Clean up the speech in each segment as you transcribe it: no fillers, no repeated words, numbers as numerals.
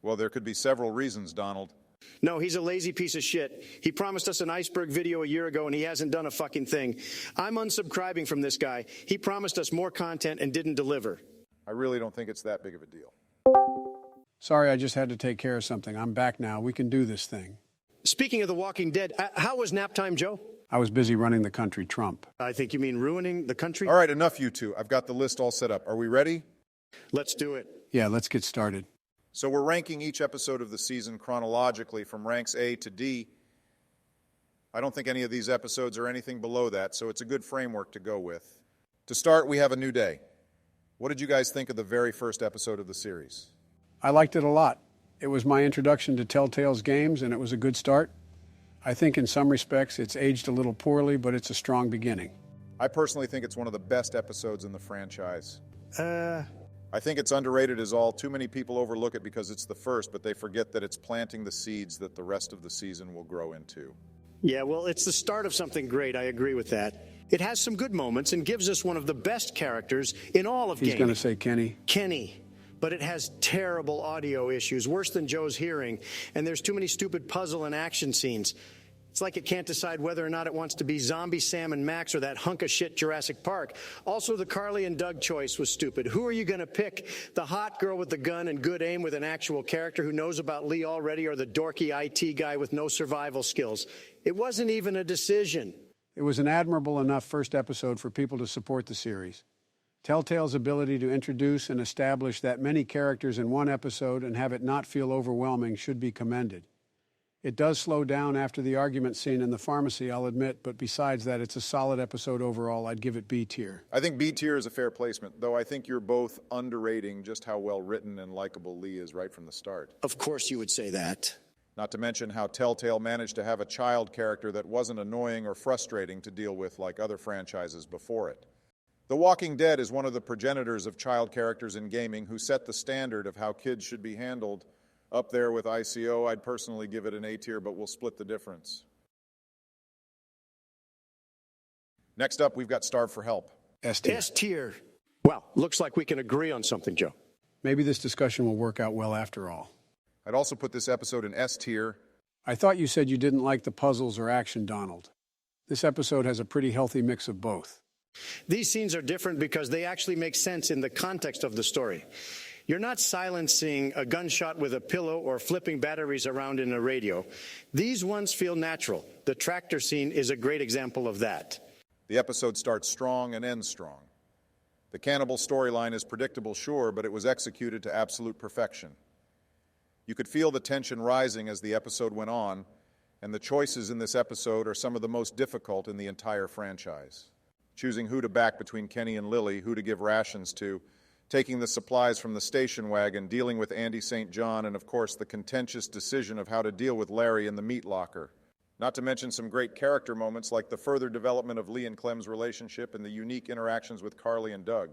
Well, there could be several reasons, Donald. No, he's a lazy piece of shit. He promised us an iceberg video a year ago, and he hasn't done a fucking thing. I'm unsubscribing from this guy. He promised us more content and didn't deliver. I really don't think it's that big of a deal. Sorry, I just had to take care of something. I'm back now. We can do this thing. Speaking of The Walking Dead, how was nap time, Joe? I was busy running the country Trump. I think you mean ruining the country? All right, enough, you two. I've got the list all set up. Are we ready? Let's do it. Yeah, let's get started. So we're ranking each episode of the season chronologically from ranks A to D. I don't think any of these episodes are anything below that, so it's a good framework to go with. To start, we have A New Day. What did you guys think of the very first episode of the series? I liked it a lot. It was my introduction to Telltale's games, and it was a good start. I think in some respects it's aged a little poorly, but it's a strong beginning. I personally think it's one of the best episodes in the franchise. I think it's underrated as all. Too many people overlook it because it's the first, but they forget that it's planting the seeds that the rest of the season will grow into. Yeah, well, it's the start of something great. I agree with that. It has some good moments and gives us one of the best characters in all of gaming. He's going to say Kenny. Kenny. But it has terrible audio issues, worse than Joe's hearing, and there's too many stupid puzzle and action scenes. It's like it can't decide whether or not it wants to be Zombie Sam and Max or that hunk of shit Jurassic Park. Also, the Carly and Doug choice was stupid. Who are you going to pick? The hot girl with the gun and good aim with an actual character who knows about Lee already, or the dorky IT guy with no survival skills? It wasn't even a decision. It was an admirable enough first episode for people to support the series. Telltale's ability to introduce and establish that many characters in one episode and have it not feel overwhelming should be commended. It does slow down after the argument scene in the pharmacy, I'll admit, but besides that, it's a solid episode overall. I'd give it B tier. I think B tier is a fair placement, though I think you're both underrating just how well written and likable Lee is right from the start. Of course you would say that. Not to mention how Telltale managed to have a child character that wasn't annoying or frustrating to deal with like other franchises before it. The Walking Dead is one of the progenitors of child characters in gaming who set the standard of how kids should be handled. Up there with ICO, I'd personally give it an A tier, but we'll split the difference. Next up, we've got Starve for Help. S tier. S tier. Well, looks like we can agree on something, Joe. Maybe this discussion will work out well after all. I'd also put this episode in S tier. I thought you said you didn't like the puzzles or action, Donald. This episode has a pretty healthy mix of both. These scenes are different because they actually make sense in the context of the story. You're not silencing a gunshot with a pillow or flipping batteries around in a radio. These ones feel natural. The tractor scene is a great example of that. The episode starts strong and ends strong. The cannibal storyline is predictable, sure, but it was executed to absolute perfection. You could feel the tension rising as the episode went on, and the choices in this episode are some of the most difficult in the entire franchise. Choosing who to back between Kenny and Lily, who to give rations to, taking the supplies from the station wagon, dealing with Andy St. John, and of course the contentious decision of how to deal with Larry in the meat locker. Not to mention some great character moments like the further development of Lee and Clem's relationship and the unique interactions with Carly and Doug.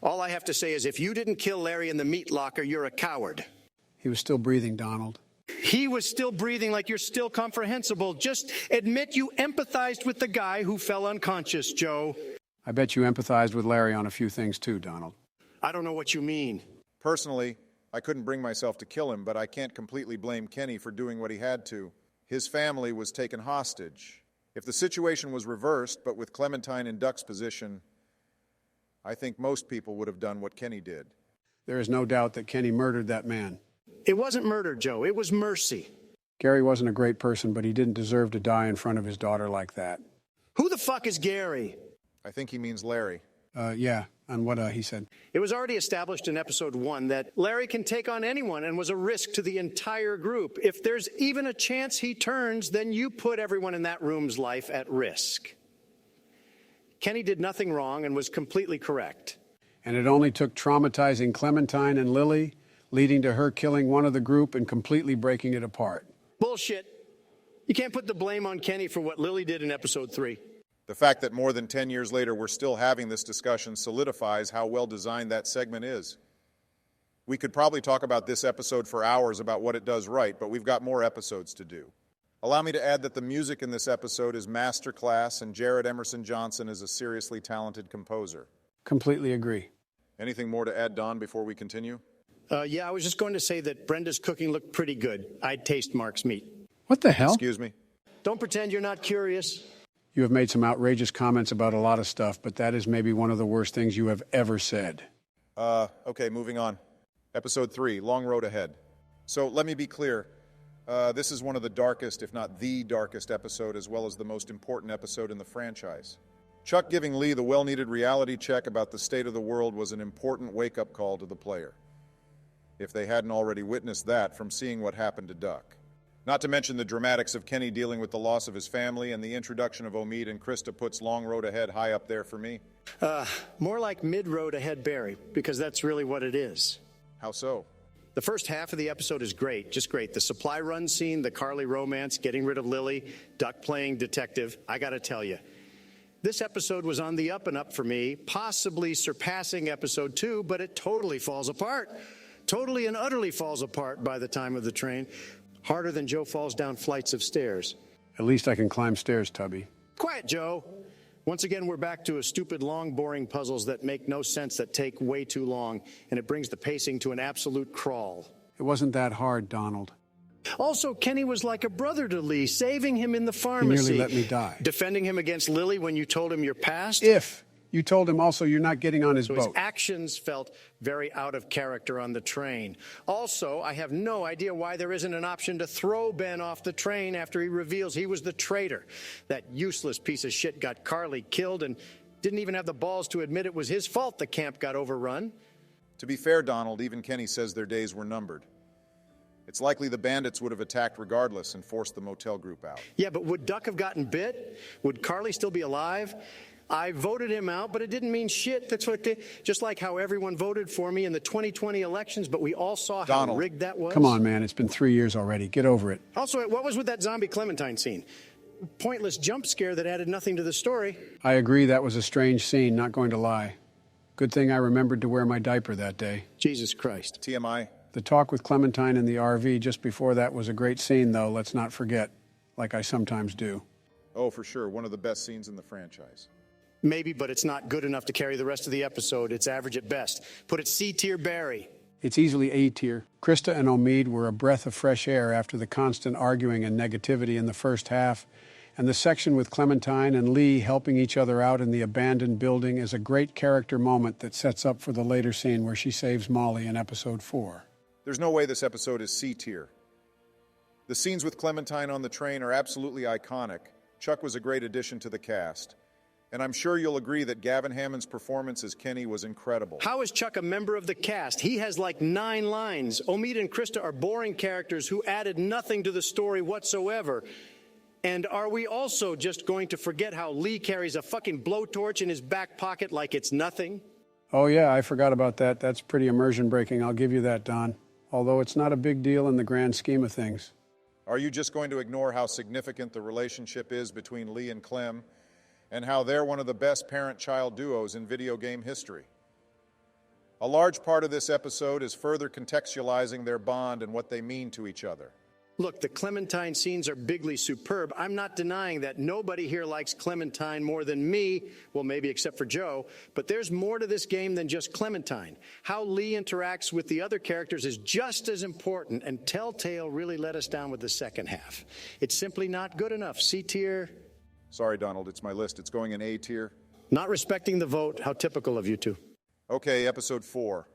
All I have to say is if you didn't kill Larry in the meat locker, you're a coward. He was still breathing, Donald. He was still breathing like you're still comprehensible. Just admit you empathized with the guy who fell unconscious, Joe. I bet you empathized with Larry on a few things too, Donald. I don't know what you mean. Personally, I couldn't bring myself to kill him, but I can't completely blame Kenny for doing what he had to. His family was taken hostage. If the situation was reversed, but with Clementine in Duck's position, I think most people would have done what Kenny did. There is no doubt that Kenny murdered that man. It wasn't murder, Joe. It was mercy. Gary wasn't a great person, but he didn't deserve to die in front of his daughter like that. Who the fuck is Gary? I think he means Larry. Yeah, on what he said. It was already established in episode 1 that Larry can take on anyone and was a risk to the entire group. If there's even a chance he turns, then you put everyone in that room's life at risk. Kenny did nothing wrong and was completely correct. And it only took traumatizing Clementine and Lily, leading to her killing one of the group and completely breaking it apart. Bullshit. You can't put the blame on Kenny for what Lily did in episode 3. The fact that more than 10 years later we're still having this discussion solidifies how well designed that segment is. We could probably talk about this episode for hours about what it does right, but we've got more episodes to do. Allow me to add that the music in this episode is masterclass, and Jared Emerson Johnson is a seriously talented composer. Completely agree. Anything more to add, Don, before we continue? Yeah, I was just going to say that Brenda's cooking looked pretty good. I'd taste Mark's meat. What the hell? Excuse me? Don't pretend you're not curious. You have made some outrageous comments about a lot of stuff, but that is maybe one of the worst things you have ever said. Okay, moving on. Episode 3, Long Road Ahead. So let me be clear. This is one of the darkest, if not the darkest episode, as well as the most important episode in the franchise. Chuck giving Lee the well-needed reality check about the state of the world was an important wake-up call to the player, if they hadn't already witnessed that from seeing what happened to Duck. Not to mention the dramatics of Kenny dealing with the loss of his family, and the introduction of Omid and Krista puts Long Road Ahead high up there for me. More like mid-road ahead, Barry, because that's really what it is. How so? The first half of the episode is great, just great. The supply run scene, the Carly romance, getting rid of Lily, Duck playing detective. I gotta tell you, this episode was on the up and up for me, possibly surpassing episode 2, but it totally falls apart. Totally and utterly falls apart by the time of the train. Harder than Joe falls down flights of stairs. At least I can climb stairs, Tubby. Quiet, Joe. Once again, we're back to a stupid, long, boring puzzles that make no sense, that take way too long, and it brings the pacing to an absolute crawl. It wasn't that hard, Donald. Also, Kenny was like a brother to Lee, saving him in the He pharmacy. nearly let me die. Defending him against Lily when you told him your past. If you told him also you're not getting on his So his boat. actions felt very out of character on the train. Also, I have no idea why there isn't an option to throw Ben off the train after he reveals he was the traitor. That useless piece of shit got Carly killed and didn't even have the balls to admit it was his fault the camp got overrun. To be fair, Donald, even Kenny says their days were numbered. It's likely the bandits would have attacked regardless and forced the motel group out. Yeah, but would Duck have gotten bit? Would Carly still be alive? I voted him out, but it didn't mean shit. That's what just like how everyone voted for me in the 2020 elections, but we all saw how Donald, rigged that was. Come on, man. It's been 3 years already. Get over it. Also, what was with that zombie Clementine scene? Pointless jump scare that added nothing to the story. I agree that was a strange scene, not going to lie. Good thing I remembered to wear my diaper that day. Jesus Christ. TMI? The talk with Clementine in the RV just before that was a great scene, though, let's not forget, like I sometimes do. Oh, for sure. One of the best scenes in the franchise. Maybe, but it's not good enough to carry the rest of the episode. It's average at best. Put it C-tier Barry. It's easily A tier. Krista and Omid were a breath of fresh air after the constant arguing and negativity in the first half, and the section with Clementine and Lee helping each other out in the abandoned building is a great character moment that sets up for the later scene where she saves Molly in episode 4. There's no way this episode is C tier. The scenes with Clementine on the train are absolutely iconic. Chuck was a great addition to the cast. And I'm sure you'll agree that Gavin Hammond's performance as Kenny was incredible. How is Chuck a member of the cast? He has like 9 lines. Omid and Krista are boring characters who added nothing to the story whatsoever. And are we also just going to forget how Lee carries a fucking blowtorch in his back pocket like it's nothing? Oh, yeah, I forgot about that. That's pretty immersion breaking. I'll give you that, Don. Although it's not a big deal in the grand scheme of things. Are you just going to ignore how significant the relationship is between Lee and Clem, and how they're one of the best parent-child duos in video game history? A large part of this episode is further contextualizing their bond and what they mean to each other. Look, the Clementine scenes are bigly superb. I'm not denying that nobody here likes Clementine more than me, well, maybe except for Joe, but there's more to this game than just Clementine. How Lee interacts with the other characters is just as important, and Telltale really let us down with the second half. It's simply not good enough. C tier. Sorry, Donald, it's my list. It's going in A tier. Not respecting the vote. How typical of you two. Okay, episode 4.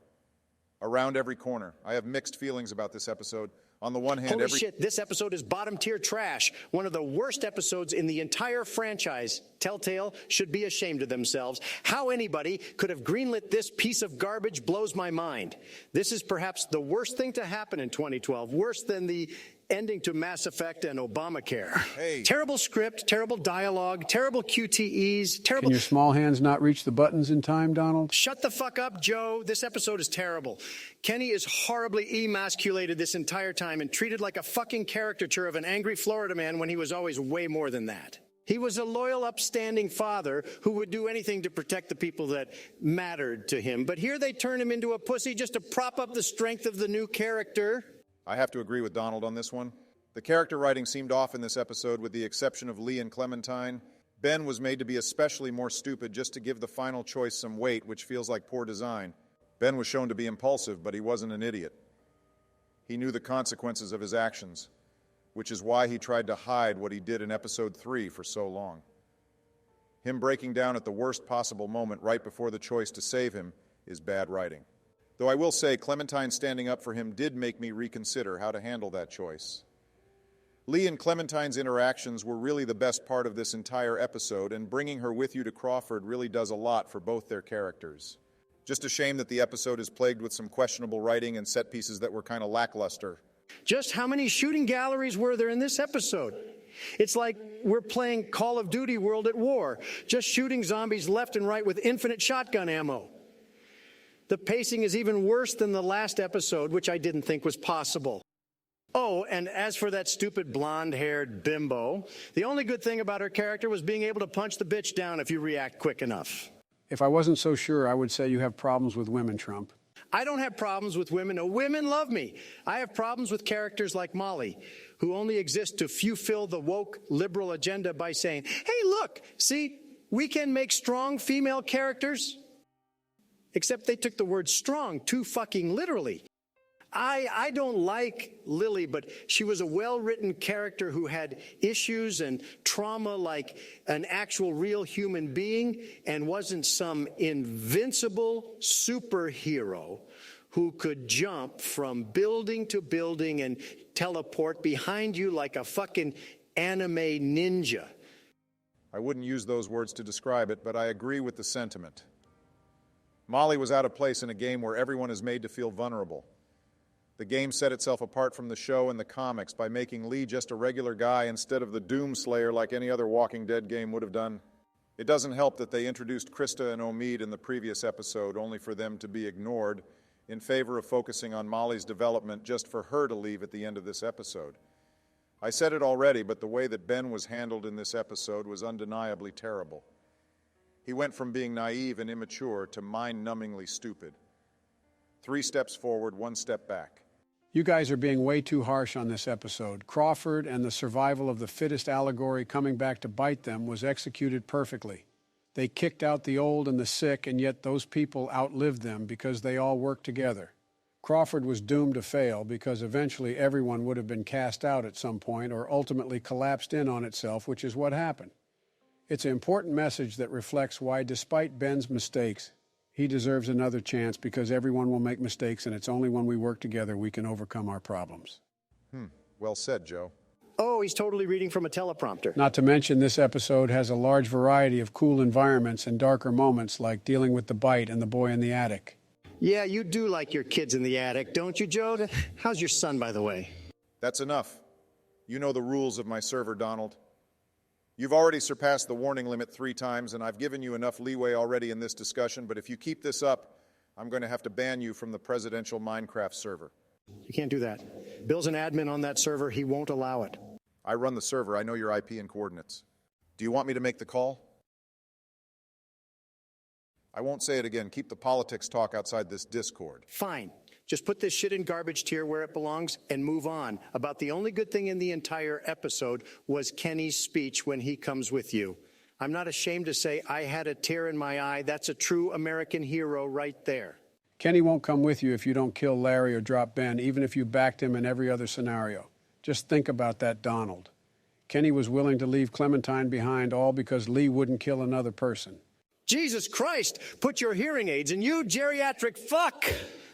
Around every corner. I have mixed feelings about this episode. On the one hand, Holy shit, this episode is bottom tier trash. One of the worst episodes in the entire franchise. Telltale should be ashamed of themselves. How anybody could have greenlit this piece of garbage blows my mind. This is perhaps the worst thing to happen in 2012. Worse than the ending to Mass Effect and Obamacare. Hey. Terrible script, terrible dialogue, terrible QTEs, terrible... Can your small hands not reach the buttons in time, Donald? Shut the fuck up, Joe. This episode is terrible. Kenny is horribly emasculated this entire time and treated like a fucking caricature of an angry Florida man when he was always way more than that. He was a loyal, upstanding father who would do anything to protect the people that mattered to him. But here they turn him into a pussy just to prop up the strength of the new character. I have to agree with Donald on this one. The character writing seemed off in this episode, with the exception of Lee and Clementine. Ben was made to be especially more stupid just to give the final choice some weight, which feels like poor design. Ben was shown to be impulsive, but he wasn't an idiot. He knew the consequences of his actions, which is why he tried to hide what he did in episode 3 for so long. Him breaking down at the worst possible moment right before the choice to save him is bad writing. Though I will say Clementine standing up for him did make me reconsider how to handle that choice. Lee and Clementine's interactions were really the best part of this entire episode, and bringing her with you to Crawford really does a lot for both their characters. Just a shame that the episode is plagued with some questionable writing and set pieces that were kind of lackluster. Just how many shooting galleries were there in this episode? It's like we're playing Call of Duty World at War, just shooting zombies left and right with infinite shotgun ammo. The pacing is even worse than the last episode, which I didn't think was possible. Oh, and as for that stupid blonde-haired bimbo, the only good thing about her character was being able to punch the bitch down if you react quick enough. If I wasn't so sure, I would say you have problems with women, Trump. I don't have problems with women. No, women love me. I have problems with characters like Molly, who only exist to fulfill the woke liberal agenda by saying, hey, look, see, we can make strong female characters. Except they took the word strong too fucking literally. I don't like Lily, but she was a well-written character who had issues and trauma like an actual real human being and wasn't some invincible superhero who could jump from building to building and teleport behind you like a fucking anime ninja. I wouldn't use those words to describe it, but I agree with the sentiment. Molly was out of place in a game where everyone is made to feel vulnerable. The game set itself apart from the show and the comics by making Lee just a regular guy instead of the Doomslayer like any other Walking Dead game would have done. It doesn't help that they introduced Krista and Omid in the previous episode only for them to be ignored in favor of focusing on Molly's development just for her to leave at the end of this episode. I said it already, but the way that Ben was handled in this episode was undeniably terrible. He went from being naive and immature to mind-numbingly stupid. 3 steps forward, 1 step back. You guys are being way too harsh on this episode. Crawford and the survival of the fittest allegory coming back to bite them was executed perfectly. They kicked out the old and the sick, and yet those people outlived them because they all worked together. Crawford was doomed to fail because eventually everyone would have been cast out at some point or ultimately collapsed in on itself, which is what happened. It's an important message that reflects why, despite Ben's mistakes, he deserves another chance because everyone will make mistakes, and it's only when we work together we can overcome our problems. Well said, Joe. Oh, he's totally reading from a teleprompter. Not to mention, this episode has a large variety of cool environments and darker moments like dealing with the bite and the boy in the attic. Yeah, you do like your kids in the attic, don't you, Joe? How's your son, by the way? That's enough. You know the rules of my server, Donald. You've already surpassed the warning limit 3 times, and I've given you enough leeway already in this discussion, but if you keep this up, I'm going to have to ban you from the presidential Minecraft server. You can't do that. Bill's an admin on that server. He won't allow it. I run the server. I know your IP and coordinates. Do you want me to make the call? I won't say it again. Keep the politics talk outside this Discord. Fine. Just put this shit in garbage tier where it belongs and move on. About the only good thing in the entire episode was Kenny's speech when he comes with you. I'm not ashamed to say I had a tear in my eye. That's a true American hero right there. Kenny won't come with you if you don't kill Larry or drop Ben, even if you backed him in every other scenario. Just think about that, Donald. Kenny was willing to leave Clementine behind all because Lee wouldn't kill another person. Jesus Christ, put your hearing aids in, you geriatric fuck!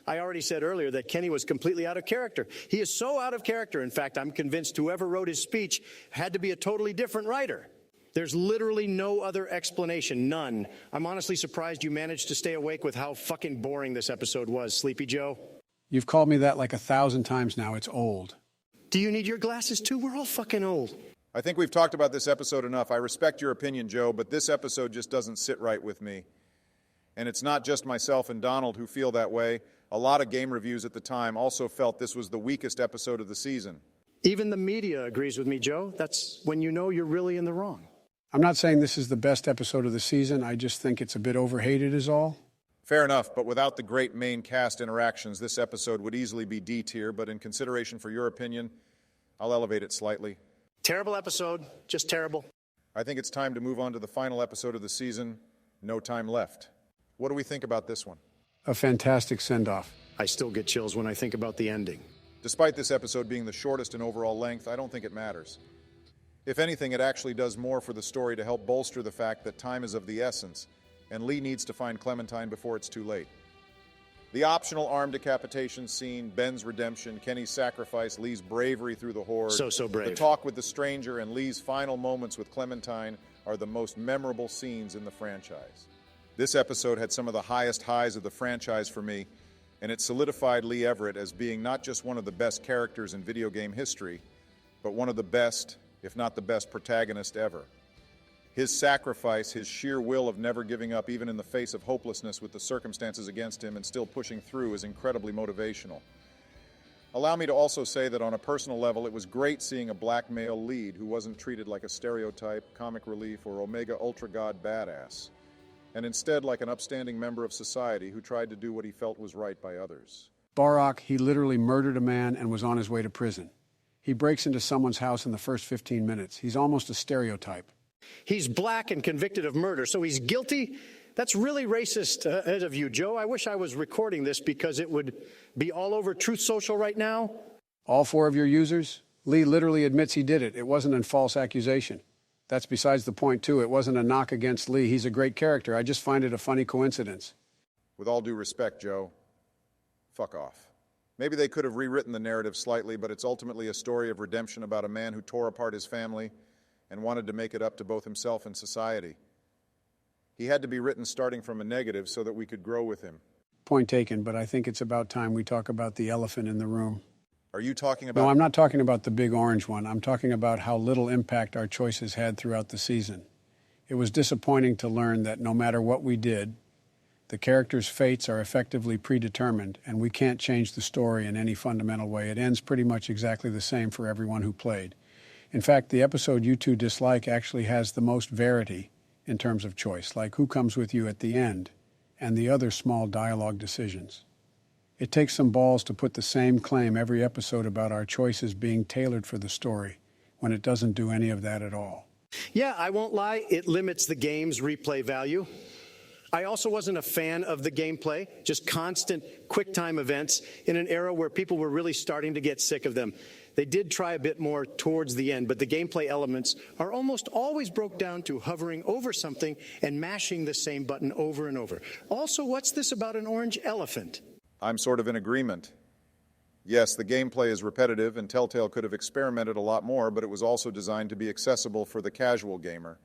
I already said earlier that Kenny was completely out of character. He is so out of character, in fact, I'm convinced whoever wrote his speech had to be a totally different writer. There's literally no other explanation, none. I'm honestly surprised you managed to stay awake with how fucking boring this episode was, Sleepy Joe. You've called me that like 1,000 times now. It's old. Do you need your glasses too? We're all fucking old. I think we've talked about this episode enough. I respect your opinion, Joe, but this episode just doesn't sit right with me. And it's not just myself and Donald who feel that way. A lot of game reviews at the time also felt this was the weakest episode of the season. Even the media agrees with me, Joe. That's when you know you're really in the wrong. I'm not saying this is the best episode of the season. I just think it's a bit overhated is all. Fair enough, but without the great main cast interactions, this episode would easily be D tier, but in consideration for your opinion, I'll elevate it slightly. Terrible episode, just terrible. I think it's time to move on to the final episode of the season, No Time Left. What do we think about this one? A fantastic send-off. I still get chills when I think about the ending. Despite this episode being the shortest in overall length, I don't think it matters. If anything, it actually does more for the story to help bolster the fact that time is of the essence, and Lee needs to find Clementine before it's too late. The optional arm decapitation scene, Ben's redemption, Kenny's sacrifice, Lee's bravery through the horde, so brave. The talk with the stranger, and Lee's final moments with Clementine are the most memorable scenes in the franchise. This episode had some of the highest highs of the franchise for me, and it solidified Lee Everett as being not just one of the best characters in video game history, but one of the best, if not the best, protagonist ever. His sacrifice, his sheer will of never giving up even in the face of hopelessness with the circumstances against him and still pushing through is incredibly motivational. Allow me to also say that on a personal level, it was great seeing a black male lead who wasn't treated like a stereotype, comic relief, or Omega Ultra God badass, and instead like an upstanding member of society who tried to do what he felt was right by others. Barak, he literally murdered a man and was on his way to prison. He breaks into someone's house in the first 15 minutes. He's almost a stereotype. He's black and convicted of murder, so he's guilty? That's really racist of you, Joe. I wish I was recording this because it would be all over Truth Social right now. All 4 of your users? Lee literally admits he did it. It wasn't a false accusation. That's besides the point, too. It wasn't a knock against Lee. He's a great character. I just find it a funny coincidence. With all due respect, Joe, fuck off. Maybe they could have rewritten the narrative slightly, but it's ultimately a story of redemption about a man who tore apart his family and wanted to make it up to both himself and society. He had to be written starting from a negative so that we could grow with him. Point taken, but I think it's about time we talk about the elephant in the room. Are you talking about... No, I'm not talking about the big orange one. I'm talking about how little impact our choices had throughout the season. It was disappointing to learn that no matter what we did, the characters' fates are effectively predetermined, and we can't change the story in any fundamental way. It ends pretty much exactly the same for everyone who played. In fact, the episode you two dislike actually has the most verity in terms of choice, like who comes with you at the end and the other small dialogue decisions. It takes some balls to put the same claim every episode about our choices being tailored for the story when it doesn't do any of that at all. Yeah, I won't lie, it limits the game's replay value. I also wasn't a fan of the gameplay, just constant quick-time events in an era where people were really starting to get sick of them. They did try a bit more towards the end, but the gameplay elements are almost always broke down to hovering over something and mashing the same button over and over. Also, what's this about an orange elephant? I'm sort of in agreement. Yes, the gameplay is repetitive, and Telltale could have experimented a lot more, but it was also designed to be accessible for the casual gamer.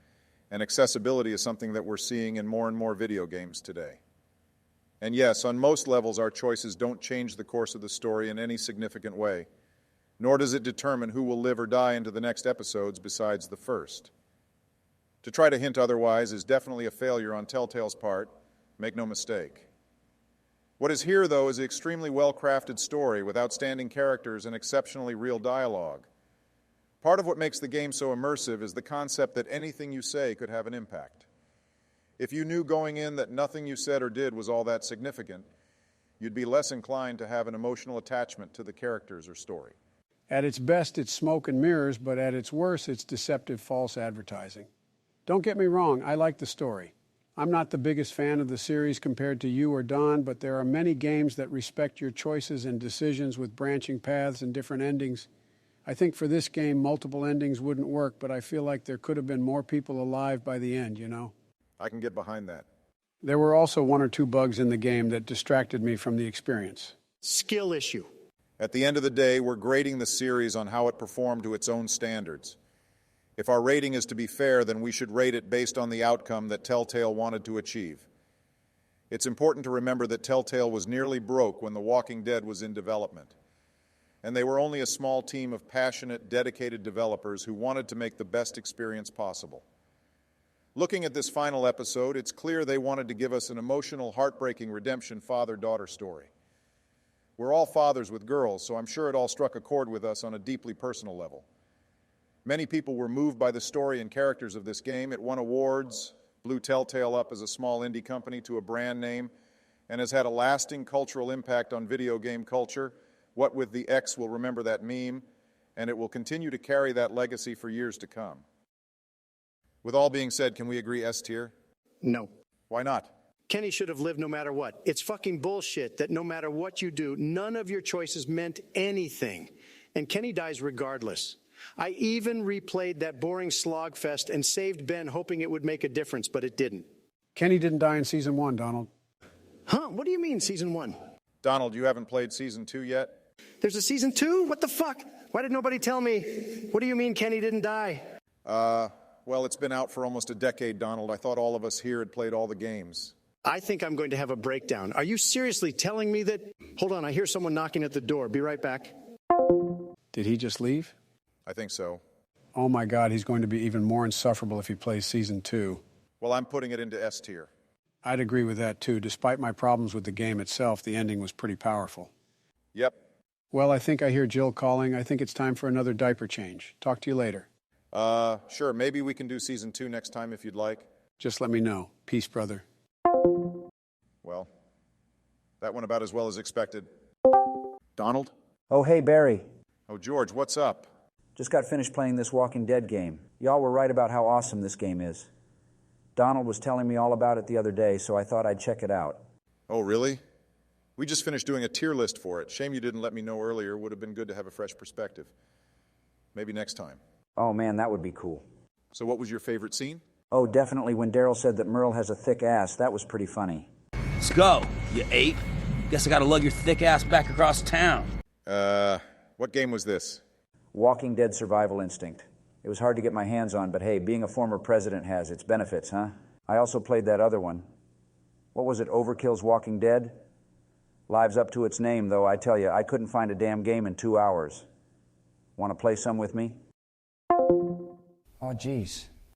And accessibility is something that we're seeing in more and more video games today. And yes, on most levels, our choices don't change the course of the story in any significant way, nor does it determine who will live or die into the next episodes besides the first. To try to hint otherwise is definitely a failure on Telltale's part, make no mistake. What is here, though, is an extremely well-crafted story with outstanding characters and exceptionally real dialogue. Part of what makes the game so immersive is the concept that anything you say could have an impact. If you knew going in that nothing you said or did was all that significant, you'd be less inclined to have an emotional attachment to the characters or story. At its best, it's smoke and mirrors, but at its worst, it's deceptive false advertising. Don't get me wrong, I like the story. I'm not the biggest fan of the series compared to you or Don, but there are many games that respect your choices and decisions with branching paths and different endings. I think for this game, multiple endings wouldn't work, but I feel like there could have been more people alive by the end, you know? I can get behind that. There were also 1 or 2 bugs in the game that distracted me from the experience. Skill issue. At the end of the day, we're grading the series on how it performed to its own standards. If our rating is to be fair, then we should rate it based on the outcome that Telltale wanted to achieve. It's important to remember that Telltale was nearly broke when The Walking Dead was in development. And they were only a small team of passionate, dedicated developers who wanted to make the best experience possible. Looking at this final episode, it's clear they wanted to give us an emotional, heartbreaking redemption father-daughter story. We're all fathers with girls, so I'm sure it all struck a chord with us on a deeply personal level. Many people were moved by the story and characters of this game. It won awards, blew Telltale up as a small indie company to a brand name, and has had a lasting cultural impact on video game culture. What with the X will remember that meme, and it will continue to carry that legacy for years to come. With all being said, can we agree S tier? No. Why not? Kenny should have lived no matter what. It's fucking bullshit that no matter what you do, none of your choices meant anything. And Kenny dies regardless. I even replayed that boring slogfest and saved Ben hoping it would make a difference, but it didn't. Kenny didn't die in season 1, Donald. Huh? What do you mean, season 1? Donald, you haven't played season 2 yet? There's a season 2? What the fuck? Why did nobody tell me? What do you mean Kenny didn't die? Well, it's been out for almost a decade, Donald. I thought all of us here had played all the games. I think I'm going to have a breakdown. Are you seriously telling me that? Hold on, I hear someone knocking at the door. Be right back. Did he just leave? I think so. Oh my God, he's going to be even more insufferable if he plays season 2. Well, I'm putting it into S tier. I'd agree with that too. Despite my problems with the game itself, the ending was pretty powerful. Yep. Well, I think I hear Jill calling. I think it's time for another diaper change. Talk to you later. Sure. Maybe we can do season 2 next time if you'd like. Just let me know. Peace, brother. Well, that went about as well as expected. Donald? Oh, hey, Barry. Oh, George, what's up? Just got finished playing this Walking Dead game. Y'all were right about how awesome this game is. Donald was telling me all about it the other day, so I thought I'd check it out. Oh, really? We just finished doing a tier list for it. Shame you didn't let me know earlier. Would have been good to have a fresh perspective. Maybe next time. Oh, man, that would be cool. So what was your favorite scene? Oh, definitely when Daryl said that Merle has a thick ass. That was pretty funny. Let's go, you ape. Guess I gotta lug your thick ass back across town. What game was this? Walking Dead Survival Instinct. It was hard to get my hands on, but hey, being a former president has its benefits, huh? I also played that other one. What was it, Overkill's Walking Dead? Lives up to its name, though, I tell you, I couldn't find a damn game in 2 hours. Want to play some with me? Oh, geez.